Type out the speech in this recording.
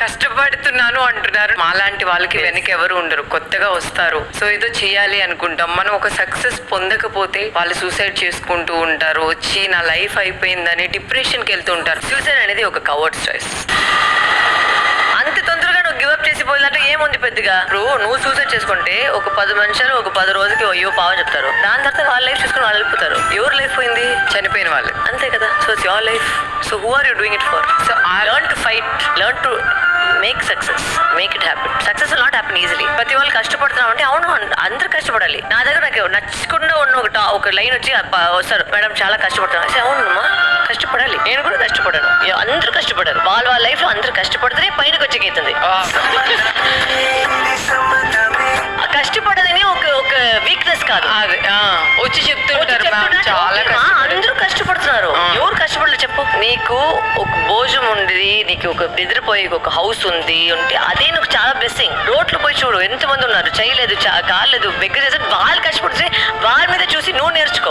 కష్టపడుతున్నాను అంటున్నారు. మాలాంటి వాళ్ళకి వెనక ఎవరు ఉండరు, కొత్తగా వస్తారు. సో ఏదో చేయాలి అనుకుంటాం, మనం ఒక సక్సెస్ పొందకపోతే వాళ్ళు సూసైడ్ చేసుకుంటూ ఉంటారు. వచ్చి నా లైఫ్ అయిపోయిందని డిప్రెషన్కి వెళ్తూ ఉంటారు. సూసైడ్ అనేది ఒక కవర్డ్ చాయిస్. అంత తొందరగా నువ్వు గివప్ చేసిపోయిందంటే ఏముంది పెద్దగా. ఇప్పుడు నువ్వు సూసైడ్ చేసుకుంటే ఒక 10 మనుషులు ఒక 10 రోజులకి అయ్యో పావని చెప్తారు. దాని తర్వాత వాళ్ళ లైఫ్ చూసుకుని వాళ్ళు వెళ్ళిపోతారు. ఎవరు లైఫ్ పోయింది? చనిపోయిన వాళ్ళు, అంతే కదా. So it's your life. So who are you doing it for? So I learn to fight, learn to make success, make it happen. Success will not happen easily. ప్రతి వాళ్ళు కష్టపడుతున్నాం అంటే అవును, అందరూ కష్టపడాలి. నా దగ్గర నాకు నచ్చకుండా ఉన్న ఒక లైన్ వచ్చి వస్తారు, మేడం చాలా కష్టపడుతున్నాను. అవునమ్మా, కష్టపడాలి. నేను కూడా కష్టపడాను. అందరూ కష్టపడారు. వాళ్ళ లైఫ్ లో అందరూ కష్టపడితేనే పైనకి వచ్చేగైతుంది. కష్టపడదని ఒక వీక్నెస్ కాదు, వచ్చి చెప్తుంటారు చాలా అందరూ కష్టపడుతున్నారు. ఎవరు కష్టపడలేదు చెప్పు? నీకు ఒక భోజనం ఉంది, నీకు ఒక నిద్రపోయి ఒక హౌస్ ఉంది అంటే అదే నువ్వు చాలా బ్లెస్సింగ్. రోడ్లు పోయి చూడు, ఎంతమంది ఉన్నారు, చేయలేదు, కాలేదు, బెగ్గర చేసి వాళ్ళు కష్టపడితే వాళ్ళ మీద చూసి నువ్వు నేర్చుకో.